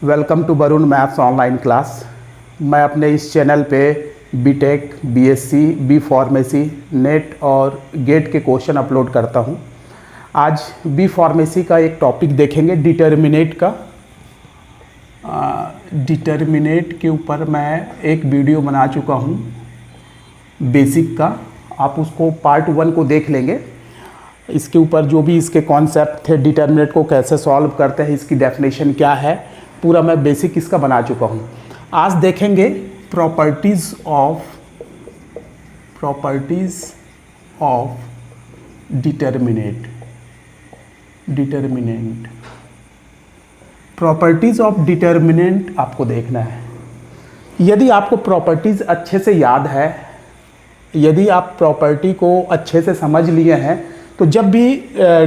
Welcome to Varun maths online class. मैं अपने इस चैनल पे BTech, BSc, B pharmacy, NET और गेट के क्वेश्चन अपलोड करता हूँ। आज बी फार्मेसी का एक टॉपिक देखेंगे, डिटर्मिनेट का। डिटर्मिनेट के ऊपर मैं एक वीडियो बना चुका हूँ बेसिक का, आप उसको पार्ट 1 को देख लेंगे। इसके ऊपर जो भी इसके कॉन्सेप्ट थे, डिटर्मिनेट को कैसे सॉल्व करते हैं, इसकी डेफिनेशन क्या है, पूरा मैं बेसिक इसका बना चुका हूँ। आज देखेंगे properties of determinant. Properties of determinant आपको देखना है। यदि आपको प्रॉपर्टीज़ अच्छे से याद है, यदि आप प्रॉपर्टी को अच्छे से समझ लिए हैं, तो जब भी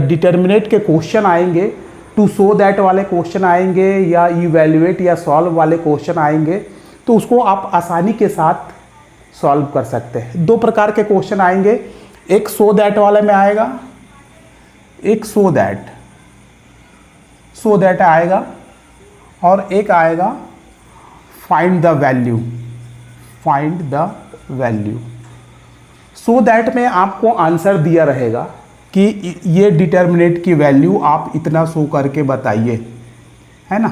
डिटर्मिनेट के क्वेश्चन आएंगे, टू शो दैट वाले क्वेश्चन आएंगे या इवैल्यूएट या सॉल्व वाले क्वेश्चन आएंगे, तो उसको आप आसानी के साथ सॉल्व कर सकते हैं। दो प्रकार के क्वेश्चन आएंगे, एक शो दैट वाले में आएगा, एक शो दैट आएगा, और एक आएगा find the value. Show that में आपको आंसर दिया रहेगा कि ये डिटर्मिनेट की वैल्यू आप इतना शो करके बताइए, है ना।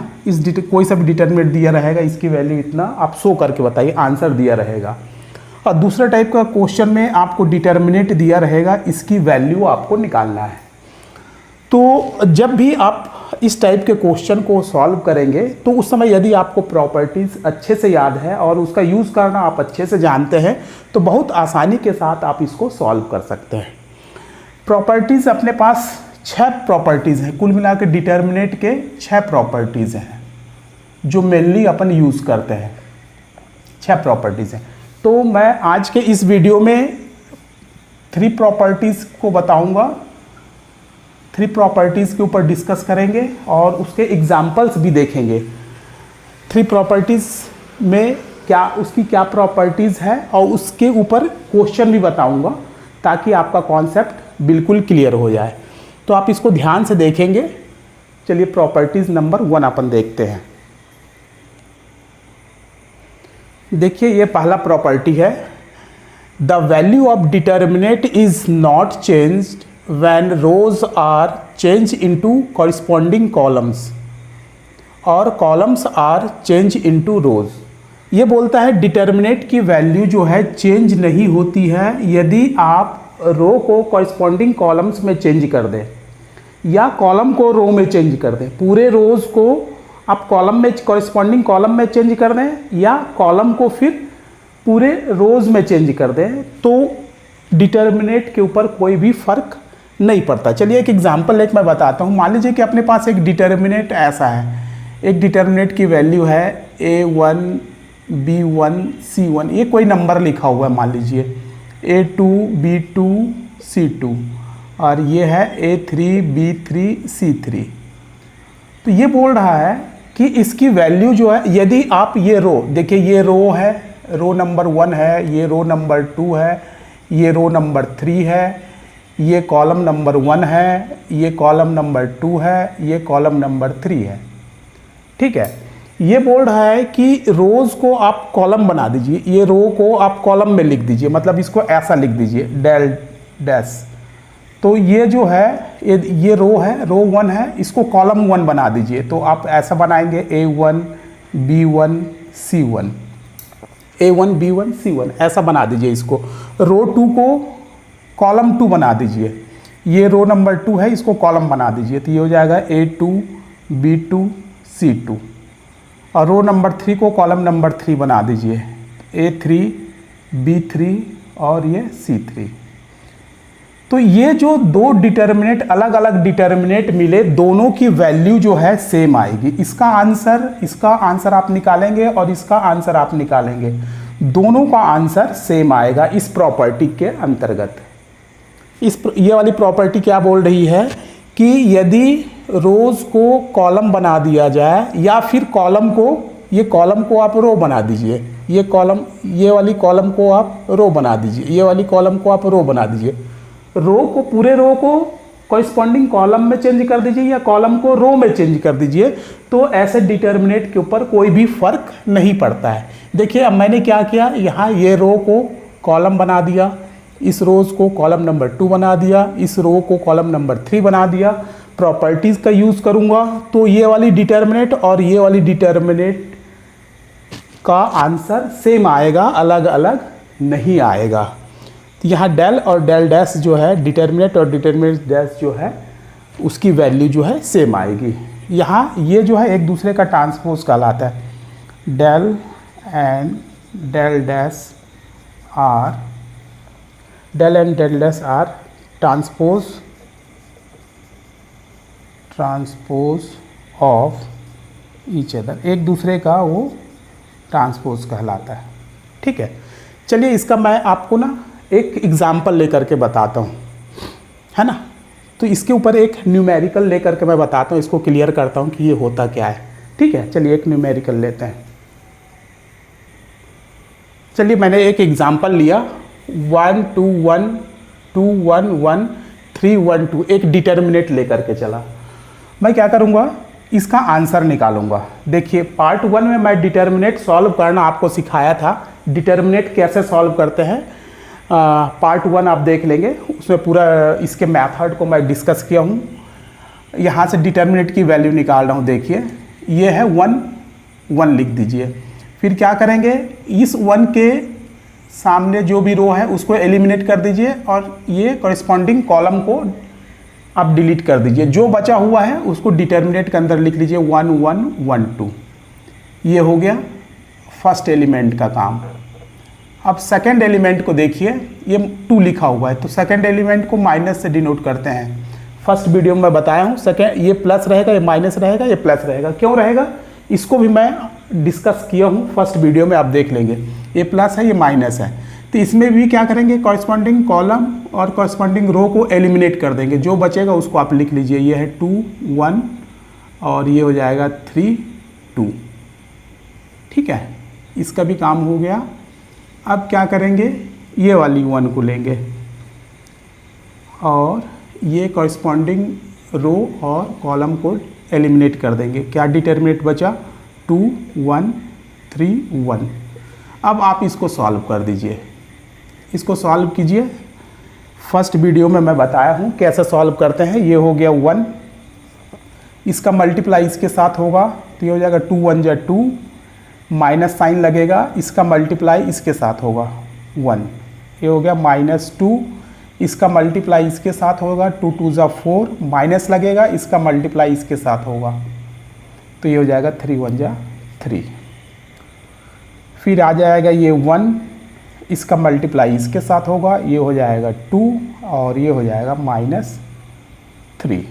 कोई सा भी डिटर्मिनेट दिया रहेगा, इसकी वैल्यू इतना आप शो करके बताइए, आंसर दिया रहेगा। और दूसरा टाइप का क्वेश्चन में आपको डिटर्मिनेट दिया रहेगा, इसकी वैल्यू आपको निकालना है। तो जब भी आप इस टाइप के क्वेश्चन को सॉल्व करेंगे, तो उस समय यदि आपको प्रॉपर्टीज़ अच्छे से याद है और उसका यूज़ करना आप अच्छे से जानते हैं, तो बहुत आसानी के साथ आप इसको सॉल्व कर सकते हैं। प्रॉपर्टीज़ अपने पास 6 प्रॉपर्टीज़ हैं, कुल मिला के डिटर्मिनेट के 6 प्रॉपर्टीज़ हैं जो मेनली अपन यूज़ करते हैं। 6 प्रॉपर्टीज़ हैं। तो मैं आज के इस वीडियो में 3 प्रॉपर्टीज़ को बताऊंगा, 3 प्रॉपर्टीज़ के ऊपर डिस्कस करेंगे और उसके एग्जाम्पल्स भी देखेंगे। 3 प्रॉपर्टीज़ में उसकी क्या प्रॉपर्टीज़ है और उसके ऊपर क्वेश्चन भी बताऊंगा, ताकि आपका कॉन्सेप्ट बिल्कुल क्लियर हो जाए। तो आप इसको ध्यान से देखेंगे। चलिए प्रॉपर्टीज़ नंबर 1 अपन देखते हैं। देखिए, ये पहला प्रॉपर्टी है, the value of determinant is not changed when rows are change into corresponding columns और columns are change into rows. ये बोलता है डिटर्मिनेट की वैल्यू जो है चेंज नहीं होती है यदि आप रो को कॉरस्पॉन्डिंग कॉलम्स में चेंज कर दें या कॉलम को रो में चेंज कर दें। पूरे रोज को आप कॉलम में, कॉरस्पॉन्डिंग कॉलम में चेंज कर दें या कॉलम को फिर पूरे रोज में चेंज कर दें, तो डिटर्मिनेट के ऊपर कोई भी फर्क नहीं पड़ता। चलिए एक एग्जांपल मैं बताता हूँ। मान लीजिए कि अपने पास एक डिटर्मिनेट ऐसा है, एक डिटर्मिनेट की वैल्यू है A1, B1, C1, ये कोई नंबर लिखा हुआ है, मान लीजिए A2, B2, C2, और ये है A3, B3, C3। तो ये बोल रहा है कि इसकी वैल्यू जो है, यदि आप ये रो देखिए, ये रो है, रो नंबर 1 है, ये रो नंबर 2 है, ये रो नंबर 3 है, ये कॉलम नंबर 1 है, ये कॉलम नंबर 2 है, ये कॉलम नंबर 3 है। ठीक है, ये बोल रहा है कि रोज को आप कॉलम बना दीजिए, ये रो को आप कॉलम में लिख दीजिए, मतलब इसको ऐसा लिख दीजिए डेल डैश। तो ये जो है, ये रो है, रो 1 है, इसको कॉलम 1 बना दीजिए। तो आप ऐसा बनाएंगे A1, B1, C1, A1, B1, C1 ऐसा बना दीजिए इसको। रो 2 को कॉलम 2 बना दीजिए, ये रो नंबर 2 है, इसको कॉलम बना दीजिए। तो ये हो जाएगा A2, B2, C2, और रो नंबर 3 को कॉलम नंबर 3 बना दीजिए, A3, B3 और ये C3। तो ये जो दो डिटर्मिनेट, अलग अलग डिटर्मिनेट मिले, दोनों की वैल्यू जो है सेम आएगी। इसका आंसर आप निकालेंगे और इसका आंसर आप निकालेंगे, दोनों का आंसर सेम आएगा इस प्रॉपर्टी के अंतर्गत। ये वाली प्रॉपर्टी क्या बोल रही है कि यदि रोज को कॉलम बना दिया जाए या फिर कॉलम को, ये कॉलम को आप रो बना दीजिए, ये वाली कॉलम को आप रो बना दीजिए, ये वाली कॉलम को आप रो बना दीजिए। रो को, पूरे रो को कॉरिस्पॉन्डिंग कॉलम में चेंज कर दीजिए या कॉलम को रो में चेंज कर दीजिए, तो ऐसे डिटर्मिनेट के ऊपर कोई भी फर्क नहीं पड़ता है। देखिए अब मैंने क्या किया, यहाँ ये रो को कॉलम बना दिया, इस रोज को कॉलम नंबर 2 बना दिया, इस रो को कॉलम नंबर 3 बना दिया। प्रॉपर्टीज़ का यूज़ करूँगा तो ये वाली डिटर्मिनेट और ये वाली डिटर्मिनेट का आंसर सेम आएगा, अलग अलग नहीं आएगा। तो यहाँ डेल और डेल डैश जो है, डिटर्मिनेट और डिटर्मिनेट डैश जो है, उसकी वैल्यू जो है सेम आएगी। यहाँ ये जो है एक दूसरे का ट्रांसपोज कहलाता है। Del and del dash are, del and del dash are transpose of each other, एक दूसरे का वो ट्रांसपोज कहलाता है। ठीक है, चलिए इसका मैं आपको ना एक एग्जाम्पल लेकर के बताता हूँ, है ना। तो इसके ऊपर एक न्यूमेरिकल लेकर के मैं बताता हूँ, इसको क्लियर करता हूँ कि ये होता क्या है। ठीक है, चलिए एक न्यूमेरिकल लेते हैं। चलिए मैंने एक एग्जाम्पल लिया 1 2 1 2 1 1 3 1 2, एक डिटर्मिनेट लेकर के चला। मैं क्या करूँगा, इसका आंसर निकालूंगा। देखिए पार्ट 1 में मैं डिटर्मिनेट सॉल्व करना आपको सिखाया था, डिटर्मिनेट कैसे सॉल्व करते हैं। पार्ट 1 आप देख लेंगे, उसमें पूरा इसके मेथड को मैं डिस्कस किया हूँ। यहाँ से डिटर्मिनेट की वैल्यू निकाल रहा हूँ। देखिए ये है 1 1 लिख दीजिए। फिर क्या करेंगे, इस 1 के सामने जो भी रो है उसको एलिमिनेट कर दीजिए और ये कॉरिस्पॉन्डिंग कॉलम को आप डिलीट कर दीजिए। जो बचा हुआ है उसको डिटर्मिनेट के अंदर लिख लीजिए 1 1 1 2। ये हो गया फर्स्ट एलिमेंट का काम। अब सेकंड एलिमेंट को देखिए, ये 2 लिखा हुआ है, तो सेकंड एलिमेंट को माइनस से डिनोट करते हैं। फर्स्ट वीडियो में बताया हूँ, सेकंड ये प्लस रहेगा, ये माइनस रहेगा, ये प्लस रहेगा। क्यों रहेगा, इसको भी मैं डिस्कस किया हूँ फर्स्ट वीडियो में, आप देख लेंगे। ये प्लस है, ये माइनस है, तो इसमें भी क्या करेंगे, कॉरिस्पॉन्डिंग कॉलम और कॉरिस्पॉन्डिंग रो को एलिमिनेट कर देंगे। जो बचेगा उसको आप लिख लीजिए। ये है 2 1 और ये हो जाएगा 3 2। ठीक है, इसका भी काम हो गया। अब क्या करेंगे, ये वाली 1 को लेंगे और ये कॉरिस्पॉन्डिंग रो और कॉलम को एलिमिनेट कर देंगे। क्या डिटर्मिनेट बचा, 2 1 3 1। अब आप इसको सॉल्व कर दीजिए, इसको सॉल्व कीजिए। फर्स्ट वीडियो में मैं बताया हूँ कैसे सॉल्व करते हैं। ये हो गया 1, इसका मल्टीप्लाई इसके साथ होगा तो ये हो जाएगा 2 1 जा 2, माइनस साइन लगेगा, इसका मल्टीप्लाई इसके साथ होगा 1। ये हो गया -2, इसका मल्टीप्लाई इसके साथ होगा 2 2 जा 4, माइनस लगेगा, इसका मल्टीप्लाई इसके साथ होगा तो ये हो जाएगा 3 1 जा 3। फिर आ जाएगा ये 1, इसका मल्टीप्लाई इसके साथ होगा, ये हो जाएगा 2 और ये हो जाएगा -3।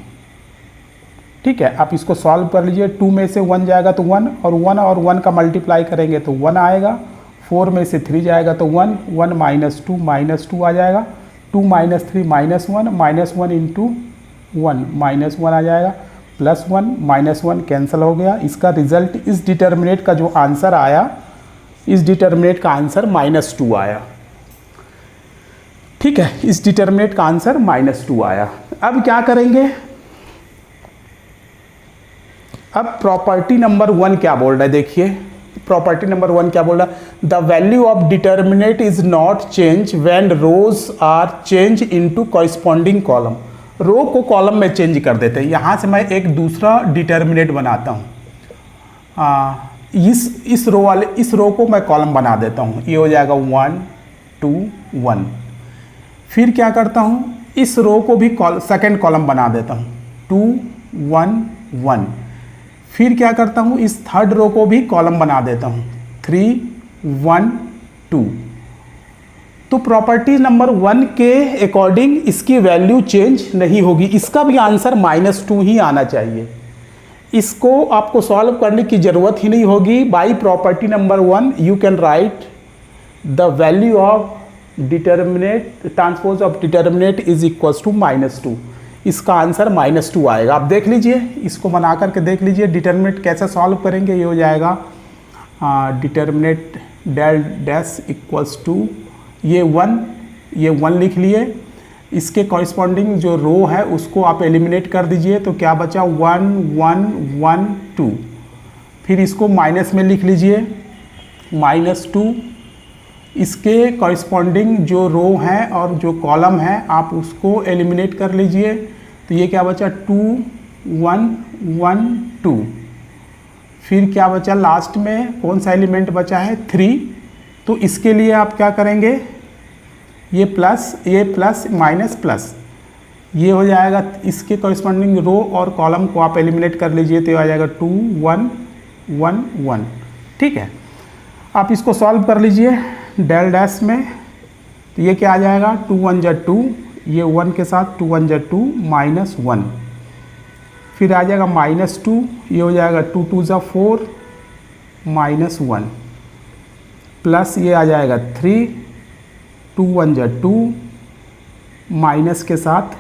ठीक है, आप इसको सॉल्व कर लीजिए। 2 में से 1 जाएगा तो 1 और 1 का मल्टीप्लाई करेंगे तो 1 आएगा। 4 में से 3 जाएगा तो 1 1 -2 आ जाएगा। 2 -3 -1 इंटू 1 -1 आ जाएगा, +1 -1 कैंसिल हो गया। इसका रिजल्ट, इस डिटर्मिनेट का जो आंसर आया, इस डिटर्मिनेट का आंसर -2 आया। ठीक है, इस डिटर्मिनेट का आंसर -2 आया। अब क्या करेंगे, अब प्रॉपर्टी नंबर 1 क्या बोल रहा है, देखिए प्रॉपर्टी नंबर 1 क्या बोल रहा है, the value of determinant is not change when rows are change into corresponding column. Row को कॉलम में चेंज कर देते हैं। यहाँ से मैं एक दूसरा डिटर्मिनेट बनाता हूँ। इस रो को मैं कॉलम बना देता हूँ। ये हो जाएगा 1 2 1। फिर क्या करता हूँ, इस रो को भी सेकेंड कॉलम बना देता हूँ, 2 1 1। फिर क्या करता हूँ, इस थर्ड रो को भी कॉलम बना देता हूँ, 3 1 2। तो प्रॉपर्टी नंबर 1 के अकॉर्डिंग इसकी वैल्यू चेंज नहीं होगी। इसका भी आंसर -2 ही आना चाहिए। इसको आपको सॉल्व करने की ज़रूरत ही नहीं होगी। By property number 1 you can write the value of determinant, transpose of determinant is equals to -2। इसका आंसर -2 आएगा। आप देख लीजिए, इसको बना करके देख लीजिए डिटर्मिनेट कैसे सॉल्व करेंगे। ये हो जाएगा determinant del dash equals to ये 1 लिख लिए, इसके कॉरिस्पॉन्डिंग जो रो है उसको आप एलिमिनेट कर दीजिए, तो क्या बचा 1 1 1 2। फिर इसको माइनस में लिख लीजिए -2। इसके कॉरिस्पॉन्डिंग जो रो हैं और जो कॉलम है आप उसको एलिमिनेट कर लीजिए, तो ये क्या बचा 2 1 1 2। फिर क्या बचा लास्ट में, कौन सा एलिमेंट बचा है 3। तो इसके लिए आप क्या करेंगे, ये प्लस माइनस प्लस ये हो जाएगा, इसके कॉरिस्पॉन्डिंग रो और कॉलम को आप एलिमिनेट कर लीजिए, तो ये आ जाएगा 2 1 1 1। ठीक है, आप इसको सॉल्व कर लीजिए डेल डैश में, तो ये क्या आ जाएगा 2 1 जा 2, ये 1 के साथ 2 1 जा 2 -1। फिर आ जाएगा -2, ये हो जाएगा 2 2 जा 4 -1, प्लस ये आ जाएगा 3 2 1 जा 2 माइनस के साथ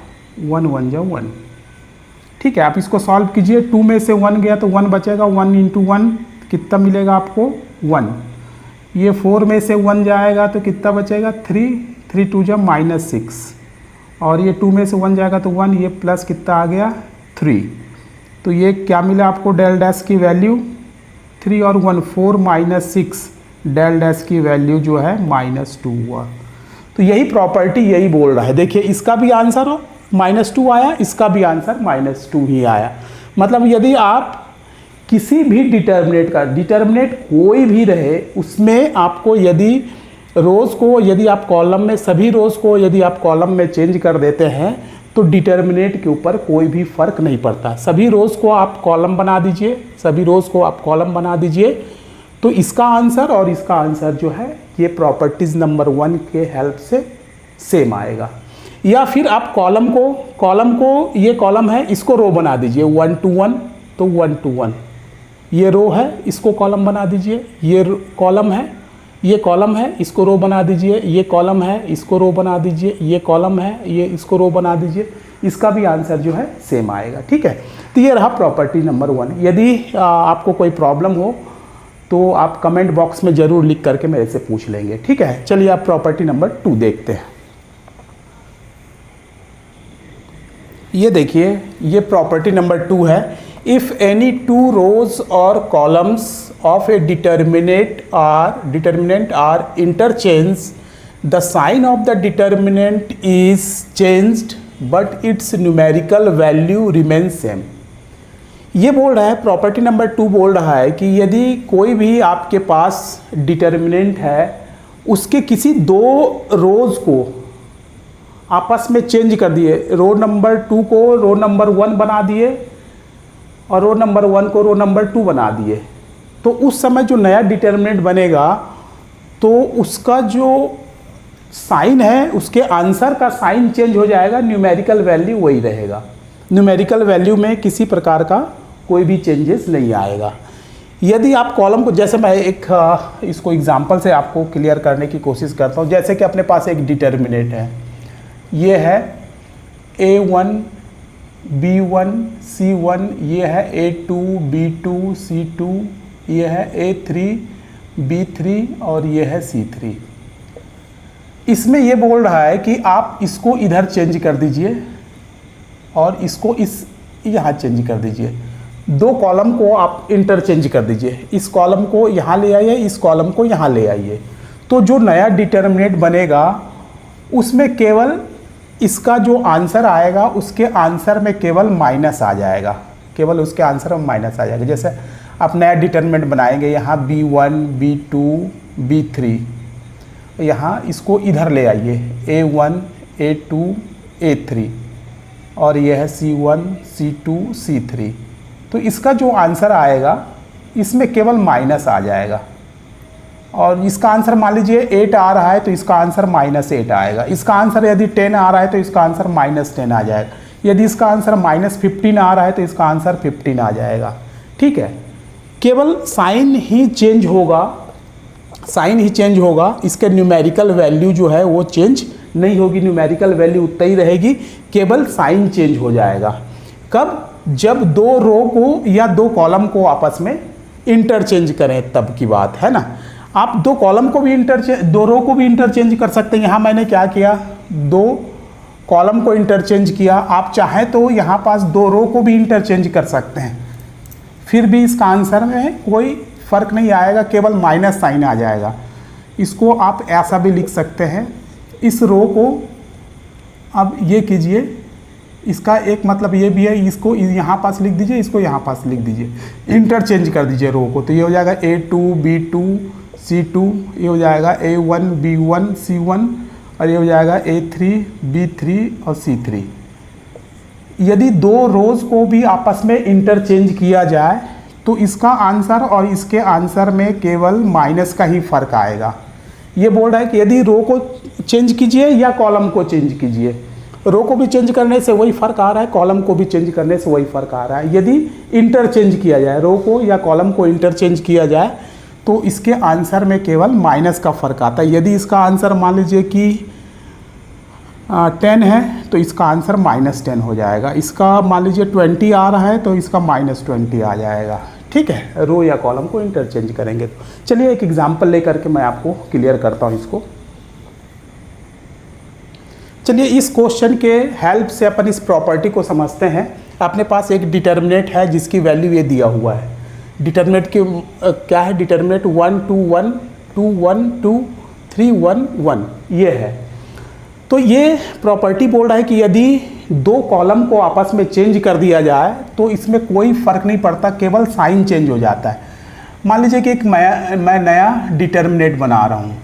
1 1 जा 1। ठीक है, आप इसको सॉल्व कीजिए, 2 में से 1 गया तो 1 बचेगा, 1 × 1 कितना मिलेगा आपको 1। ये 4 में से 1 जाएगा तो कितना बचेगा 3 3 2 जा -6, और ये 2 में से 1 जाएगा तो 1, ये प्लस कितना आ गया 3। तो ये क्या मिला आपको डेल डैश की वैल्यू 3 और 1 4 -6, डेल डैश की वैल्यू जो है -2 हुआ। तो यही प्रॉपर्टी यही बोल रहा है। देखिए इसका भी आंसर -2 आया, इसका भी आंसर -2 ही आया। मतलब यदि आप किसी भी डिटर्मिनेट कोई भी रहे, उसमें आपको यदि रोज़ को, यदि आप कॉलम में सभी रोज़ को यदि आप कॉलम में चेंज कर देते हैं तो डिटर्मिनेट के ऊपर कोई भी फ़र्क नहीं पड़ता। सभी रोज़ को आप कॉलम बना दीजिए, सभी रोज़ को आप कॉलम बना दीजिए, तो इसका आंसर और इसका आंसर जो है ये प्रॉपर्टीज़ नंबर 1 के हेल्प से सेम आएगा। या फिर आप कॉलम को ये कॉलम है, इसको रो बना दीजिए 1 2 1, तो 1 2 1। ये रो है, इसको कॉलम बना दीजिए, ये कॉलम है, ये कॉलम है, इसको रो बना दीजिए, ये कॉलम है, इसको रो बना दीजिए, ये कॉलम है, ये इसको रो बना दीजिए, इसका भी आंसर जो है सेम आएगा। ठीक है, तो ये रहा प्रॉपर्टी नंबर 1। यदि आपको कोई प्रॉब्लम हो तो आप कमेंट बॉक्स में ज़रूर लिख करके मेरे से पूछ लेंगे। ठीक है, चलिए आप प्रॉपर्टी नंबर 2 देखते हैं। ये देखिए, ये प्रॉपर्टी नंबर 2 है। इफ़ एनी 2 रोज और columns of A determinant are interchange, the sign of the determinant is changed but its numerical value remains same. ये बोल रहा है, प्रॉपर्टी नंबर 2 बोल रहा है कि यदि कोई भी आपके पास डिटर्मिनेंट है, उसके किसी 2 रोज़ को आपस में चेंज कर दिए, रो नंबर 2 को रो नंबर 1 बना दिए और रो नंबर 1 को रो नंबर 2 बना दिए, तो उस समय जो नया डिटर्मिनेंट बनेगा तो उसका जो साइन है, उसके आंसर का साइन चेंज हो जाएगा, न्यूमेरिकल वैल्यू वही रहेगा। न्यूमेरिकल वैल्यू में किसी प्रकार का कोई भी चेंजेस नहीं आएगा। यदि आप कॉलम को, जैसे मैं एक इसको एग्जांपल से आपको क्लियर करने की कोशिश करता हूँ। जैसे कि अपने पास एक डिटर्मिनेंट है, ये है A1 B1 C1, ये है A2 B2 C2, ये है A3 B3 और ये है C3। इसमें ये बोल रहा है कि आप इसको इधर चेंज कर दीजिए और इसको यहाँ चेंज कर दीजिए। 2 कॉलम को आप इंटरचेंज कर दीजिए, इस कॉलम को यहाँ ले आइए, इस कॉलम को यहाँ ले आइए। तो जो नया डिटर्मिनेंट बनेगा उसमें केवल इसका जो आंसर आएगा, उसके आंसर में केवल माइनस आ जाएगा, केवल उसके आंसर में माइनस आ जाएगा। जैसे आप नया डिटर्मिनेंट बनाएंगे, यहाँ B1 B2 B3, यहाँ इसको इधर ले आइए, A1 A2 A3 और यह है C1 C2 C3। तो इसका जो आंसर आएगा इसमें केवल माइनस आ जाएगा, और इसका आंसर मान लीजिए 8 आ रहा है तो इसका आंसर -8 आएगा। इसका आंसर यदि 10 आ रहा है तो इसका आंसर -10 आ जाएगा। यदि इसका आंसर -15 आ रहा है तो इसका आंसर 15 आ जाएगा। ठीक है, केवल साइन ही चेंज होगा, साइन ही चेंज होगा, इसके न्यूमेरिकल वैल्यू जो है वो चेंज नहीं होगी, न्यूमेरिकल वैल्यू उतना ही रहेगी, केवल साइन चेंज हो जाएगा। कब? जब 2 रो को या 2 कॉलम को आपस में इंटरचेंज करें तब की बात है ना। आप 2 कॉलम को भी 2 रो को भी इंटरचेंज कर सकते हैं। यहाँ मैंने क्या किया, 2 कॉलम को इंटरचेंज किया, आप चाहें तो यहाँ पास 2 रो को भी इंटरचेंज कर सकते हैं, फिर भी इसका आंसर में कोई फ़र्क नहीं आएगा, केवल माइनस साइन आ जाएगा। इसको आप ऐसा भी लिख सकते हैं, इस रो को अब ये कीजिए, इसका एक मतलब ये भी है, इसको यहाँ पास लिख दीजिए, इसको यहाँ पास लिख दीजिए, इंटरचेंज कर दीजिए रो को, तो ये हो जाएगा A2 B2 C2, ये हो जाएगा A1 B1 C1 और ये हो जाएगा A3 B3 और C3। यदि 2 रोज़ को भी आपस में इंटरचेंज किया जाए तो इसका आंसर और इसके आंसर में केवल माइनस का ही फ़र्क आएगा। ये बोल रहा है कि यदि रो को चेंज कीजिए या कॉलम को चेंज कीजिए, रो को भी चेंज करने से वही फ़र्क आ रहा है, कॉलम को भी चेंज करने से वही फ़र्क आ रहा है। यदि इंटरचेंज किया जाए, रो को या कॉलम को इंटरचेंज किया जाए तो इसके आंसर में केवल माइनस का फ़र्क आता है। यदि इसका आंसर मान लीजिए कि 10 है तो इसका आंसर -10 हो जाएगा, इसका मान लीजिए 20 आ रहा है तो इसका -20 आ जाएगा। ठीक है, रो या कॉलम को इंटरचेंज करेंगे तो चलिए एक एग्जांपल लेकर के मैं आपको क्लियर करता हूँ इसको। चलिए इस क्वेश्चन के हेल्प से अपन इस प्रॉपर्टी को समझते हैं। अपने पास एक डिटर्मिनेंट है जिसकी वैल्यू ये दिया हुआ है। डिटर्मिनेंट की क्या है? डिटर्मिनेंट 1 2 1 2 1 2 3 1 1 ये है। तो ये प्रॉपर्टी बोल रहा है कि यदि 2 कॉलम को आपस में चेंज कर दिया जाए तो इसमें कोई फ़र्क नहीं पड़ता, केवल साइन चेंज हो जाता है। मान लीजिए कि एक मैं नया डिटर्मिनेंट बना रहा हूँ,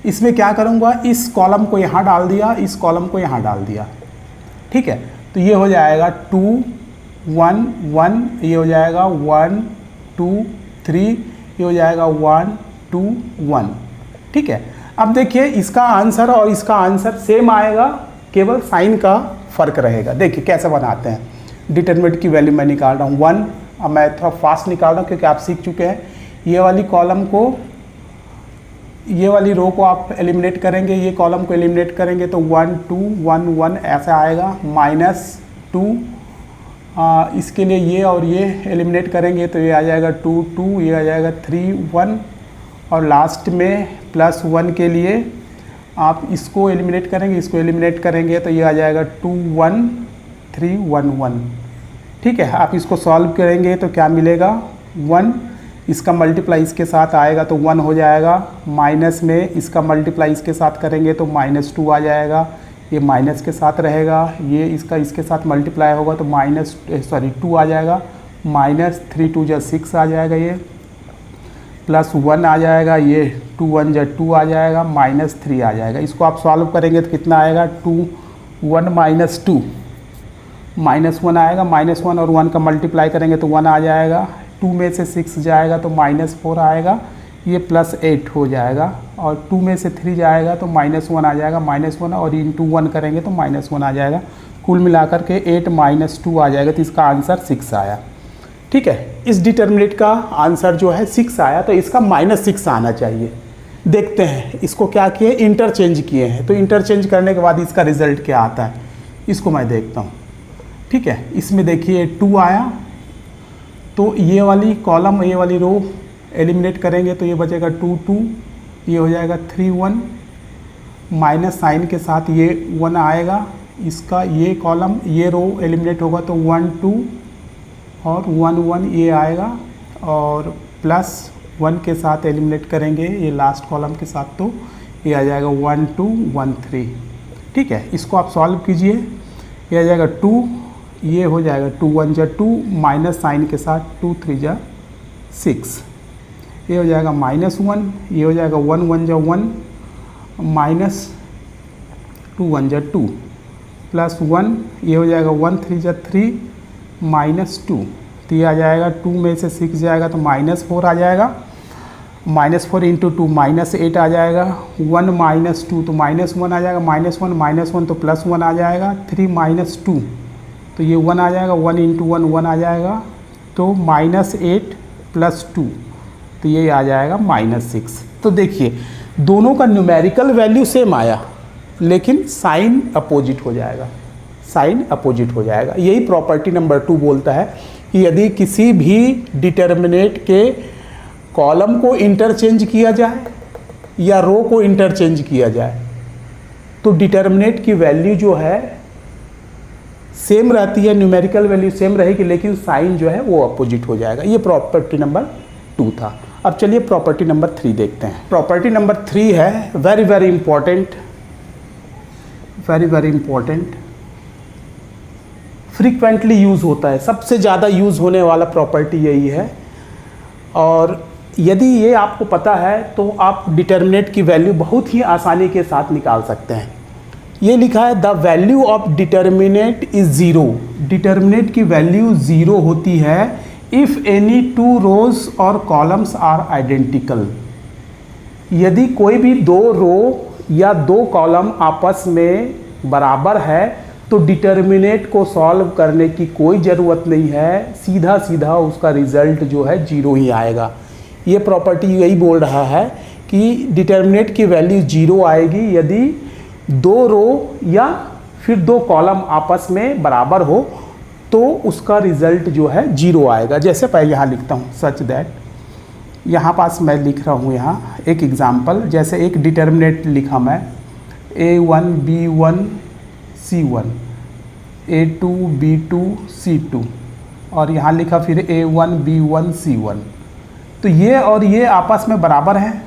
इसमें क्या करूँगा, इस कॉलम को यहाँ डाल दिया, इस कॉलम को यहाँ डाल दिया। ठीक है, तो ये हो जाएगा 2 1 1, ये हो जाएगा 1 2 3, ये हो जाएगा 1 2 1। ठीक है, अब देखिए इसका आंसर और इसका आंसर सेम आएगा, केवल साइन का फ़र्क रहेगा। देखिए कैसे बनाते हैं। डिटरमिनेंट की वैल्यू मैं निकाल रहा हूँ 1। अब मैं थोड़ा फास्ट निकाल रहा हूँ क्योंकि आप सीख चुके हैं। ये वाली कॉलम को, ये वाली रो को आप एलिमिनेट करेंगे, ये कॉलम को एलिमिनेट करेंगे तो 1 2 1 1 ऐसा आएगा। -2 इसके लिए ये और ये एलिमिनेट करेंगे तो ये आ जाएगा 2 2, ये आ जाएगा 3 1 और लास्ट में +1 के लिए आप इसको एलिमिनेट करेंगे, इसको एलिमिनेट करेंगे तो ये आ जाएगा 2 1 3 1 1। ठीक है, आप इसको सॉल्व करेंगे तो क्या मिलेगा 1, इसका मल्टीप्लाई इसके साथ आएगा तो 1 हो जाएगा, माइनस में इसका मल्टीप्लाई इसके साथ करेंगे तो -2 आ जाएगा, ये माइनस के साथ रहेगा, ये इसका इसके साथ मल्टीप्लाई होगा तो 2 आ जाएगा, -3 2 जा 6 आ जाएगा, ये +1 आ जाएगा, ये 2 1 जा 2 आ जाएगा, -3 आ जाएगा। इसको आप सॉल्व करेंगे तो कितना आएगा 2 1 -2 -1 आएगा, -1 और 1 का मल्टीप्लाई करेंगे तो 1 आ जाएगा, 2 में से 6 जाएगा तो -4 आएगा, ये +8 हो जाएगा और 2 में से 3 जाएगा तो -1 आ जाएगा, -1 और इंटू 1 करेंगे तो -1 आ जाएगा। कुल मिलाकर के 8 -2 आ जाएगा, तो इसका आंसर 6 आया। ठीक है, इस डिटर्मिनेंट का आंसर जो है 6 आया, तो इसका -6 आना चाहिए। देखते हैं इसको क्या किए, इंटरचेंज किए हैं, तो इंटरचेंज करने के बाद इसका रिजल्ट क्या आता है इसको मैं देखता हूँ। ठीक है, इसमें देखिए 2 आया, तो ये वाली कॉलम ये वाली रो एलिमिनेट करेंगे तो ये बचेगा 2 2, ये हो जाएगा 3 1, माइनस साइन के साथ ये 1 आएगा, इसका ये कॉलम ये रो एलिमिनेट होगा तो 1 2 और 1 1 ये आएगा, और +1 के साथ एलिमिनेट करेंगे ये लास्ट कॉलम के साथ तो ये आ जाएगा 1 2 1 3। ठीक है, इसको आप सॉल्व कीजिए, ये आ जाएगा 2, ये हो जाएगा 2 1 जा 2, माइनस साइन के साथ 2 3 जा 6, ये हो जाएगा -1, ये हो जाएगा 1 1 जा 1, -2 1 जा 2, +1, ये हो जाएगा 1 3 जा 3, -2, तो ये आ जाएगा 2 में से 6 जाएगा तो -4 आ जाएगा, -4 इंटू 2 -8 आ जाएगा, 1 -2 तो -1 आ जाएगा, -1 तो +1 आ जाएगा, 3 -2 तो ये 1 आ जाएगा, 1 इंटू 1 1 आ जाएगा, तो -8 + 2 तो ये आ जाएगा -6। तो देखिए दोनों का न्यूमेरिकल वैल्यू सेम आया लेकिन साइन अपोजिट हो जाएगा, साइन अपोजिट हो जाएगा। यही प्रॉपर्टी नंबर 2 बोलता है कि यदि किसी भी डिटर्मिनेंट के कॉलम को इंटरचेंज किया जाए या रो को इंटरचेंज किया जाए तो डिटर्मिनेंट की वैल्यू जो है सेम रहती है, न्यूमेरिकल वैल्यू सेम रहेगी, लेकिन साइन जो है वो अपोजिट हो जाएगा। ये प्रॉपर्टी नंबर 2 था। अब चलिए प्रॉपर्टी नंबर 3 देखते हैं। प्रॉपर्टी नंबर 3 है very very important, very very important, frequently use होता है, सबसे ज़्यादा यूज़ होने वाला प्रॉपर्टी यही है। और यदि ये आपको पता है तो आप डिटर्मिनेंट की वैल्यू बहुत ही आसानी के साथ निकाल सकते हैं। ये लिखा है the value of determinant is zero. Determinant की वैल्यू ज़ीरो होती है इफ़ एनी टू रोज और कॉलम्स आर आइडेंटिकल। यदि कोई भी दो रो या दो कॉलम आपस में बराबर है तो डिटर्मिनेंट को सॉल्व करने की कोई ज़रूरत नहीं है, सीधा सीधा उसका रिजल्ट जो है जीरो ही आएगा। ये प्रॉपर्टी यही बोल रहा है कि डिटर्मिनेंट की वैल्यू जीरो आएगी यदि दो रो या फिर दो कॉलम आपस में बराबर हो तो उसका रिजल्ट जो है जीरो आएगा। जैसे मैं यहाँ लिखता हूँ सच दैट, यहाँ पास मैं लिख रहा हूँ यहाँ एक एग्जाम्पल, जैसे एक डिटर्मिनेंट लिखा मैं A1 B1 C1 A2 B2 C2 और यहाँ लिखा फिर A1 B1 C1। तो ये और ये आपस में बराबर हैं,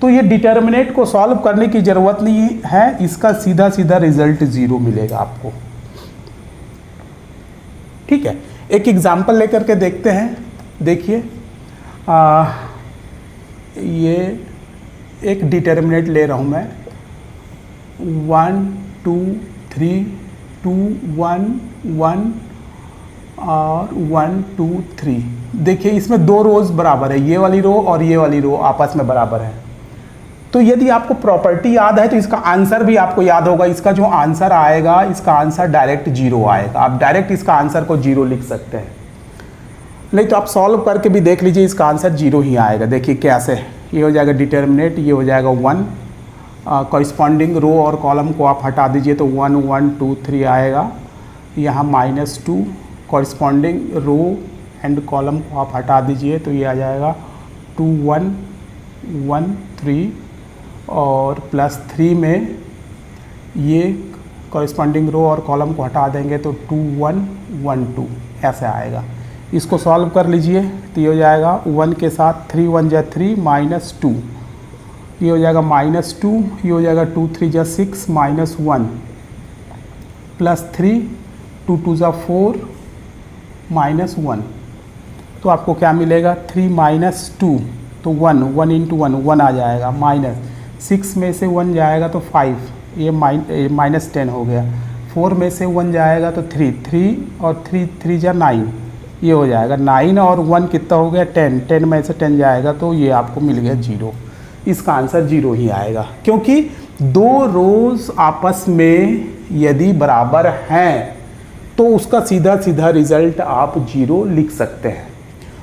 तो ये डिटर्मिनेंट को सॉल्व करने की ज़रूरत नहीं है, इसका सीधा सीधा रिजल्ट ज़ीरो मिलेगा आपको। ठीक है, एक एग्जाम्पल लेकर के देखते हैं। देखिए ये एक डिटर्मिनेंट ले रहा हूँ मैं 1 2 3 2 1 1 और 1 2 3। देखिए इसमें दो रोज बराबर है, ये वाली रो और ये वाली रो आपस में बराबर है। तो यदि आपको प्रॉपर्टी याद है तो इसका आंसर भी आपको याद होगा। इसका जो आंसर आएगा, इसका आंसर डायरेक्ट जीरो आएगा। आप डायरेक्ट इसका आंसर को जीरो लिख सकते हैं, नहीं तो आप सॉल्व करके भी देख लीजिए, इसका आंसर जीरो ही आएगा। देखिए कैसे, ये हो जाएगा डिटर्मिनेंट, ये हो जाएगा 1, कॉरस्पॉन्डिंग रो और कॉलम को आप हटा दीजिए तो 1 1 2 3 आएगा। यहाँ -2 कॉरस्पॉन्डिंग रो एंड कॉलम को आप हटा दीजिए तो ये आ जाएगा 2 1 1 3 और +3 में ये कॉरस्पॉन्डिंग रो और कॉलम को हटा देंगे तो 2 1 1 2 ऐसे आएगा। इसको सॉल्व कर लीजिए तो ये हो जाएगा 1 के साथ 3 1 जा 3 -2, ये हो जाएगा -2, ये हो जाएगा 2 3 जा 6 -1 +3 2 2 जा 4 -1। तो आपको क्या मिलेगा 3 -2 तो 1 1 × 1 1 आ जाएगा, -6 में से 1 जाएगा तो 5, ये -10 हो गया। 4 में से 1 जाएगा तो 3 3 और 3 3 जा 9, ये हो जाएगा 9 और 1 कितना हो गया 10, 10 में से 10 जाएगा तो ये आपको मिल गया जीरो। इसका आंसर जीरो ही आएगा क्योंकि दो रोज आपस में यदि बराबर हैं तो उसका सीधा सीधा रिजल्ट आप जीरो लिख सकते हैं।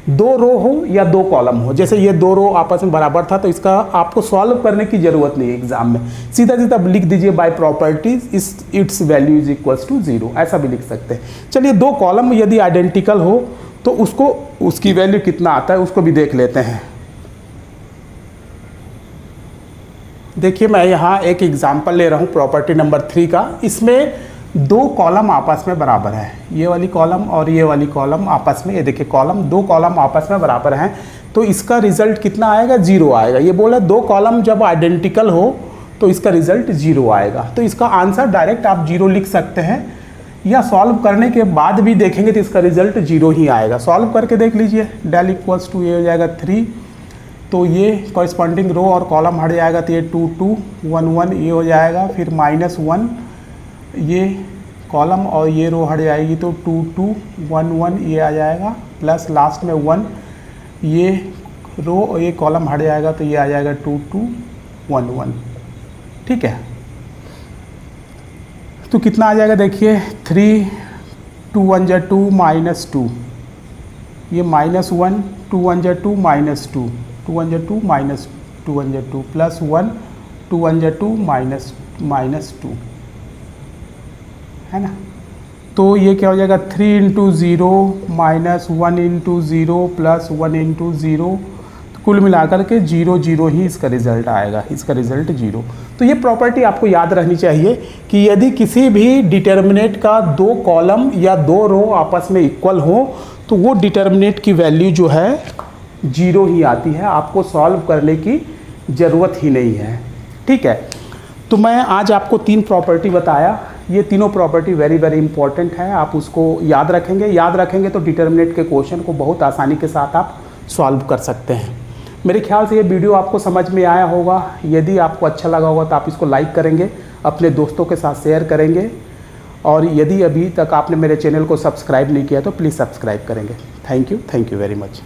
दो रो हो या दो कॉलम हो, जैसे ये दो रो आपस में बराबर था तो इसका आपको सॉल्व करने की ज़रूरत नहीं है एग्जाम में, सीधा सीधा लिख दीजिए by properties its value is equals to zero, ऐसा भी लिख सकते हैं। चलिए दो कॉलम यदि आइडेंटिकल हो तो उसको उसकी वैल्यू कितना आता है उसको भी देख लेते हैं। देखिए मैं यहाँ एक एग्जाम्पल ले रहा हूँ प्रॉपर्टी नंबर 3 का। इसमें दो कॉलम आपस में बराबर हैं, ये वाली कॉलम और ये वाली कॉलम आपस में, ये देखिए कॉलम, दो कॉलम आपस में बराबर हैं तो इसका रिजल्ट कितना आएगा, जीरो आएगा। ये बोला दो कॉलम जब आइडेंटिकल हो तो इसका रिजल्ट जीरो आएगा। तो इसका आंसर डायरेक्ट आप जीरो लिख सकते हैं या सॉल्व करने के बाद भी देखेंगे तो इसका रिजल्ट जीरो ही आएगा। सॉल्व करके देख लीजिए, डेल इक्वल्स टू ये हो जाएगा 3, तो ये कॉरस्पॉन्डिंग रो और कॉलम हट जाएगा तो ये 2 2 1 1 ये हो जाएगा, फिर -1 ये कॉलम और ये रो हट जाएगी तो 2 2 1 1 ये आ जाएगा, प्लस लास्ट में 1 ये रो और ये कॉलम हट जाएगा तो ये आ जाएगा 2 2 1 1। ठीक है, तो कितना आ जाएगा देखिए 3 2 1 जा 2 -2, ये -1 2 1 जा 2 -2 2 1 जा 2 -2 1 जा 2 +1 2 1 जा 2 -2 है ना। तो ये क्या हो जाएगा 3 × 0 -1 × 0 +1 × 0, तो कुल मिलाकर के 0 0 ही इसका रिजल्ट आएगा, इसका रिजल्ट 0। तो ये प्रॉपर्टी आपको याद रहनी चाहिए कि यदि किसी भी डिटर्मिनेंट का 2 कॉलम या 2 रो आपस में इक्वल हो तो वो डिटर्मिनेंट की वैल्यू जो है 0 ही आती है, आपको सॉल्व करने की ज़रूरत ही नहीं है। ठीक है, तो मैं आज आपको 3 प्रॉपर्टी बताया। ये तीनों प्रॉपर्टी वेरी वेरी इंपॉर्टेंट है, आप उसको याद रखेंगे तो डिटर्मिनेंट के क्वेश्चन को बहुत आसानी के साथ आप सॉल्व कर सकते हैं। मेरे ख्याल से ये वीडियो आपको समझ में आया होगा। यदि आपको अच्छा लगा होगा तो आप इसको लाइक करेंगे, अपने दोस्तों के साथ शेयर करेंगे, और यदि अभी तक आपने मेरे चैनल को सब्सक्राइब नहीं किया तो प्लीज़ सब्सक्राइब करेंगे। Thank you very much.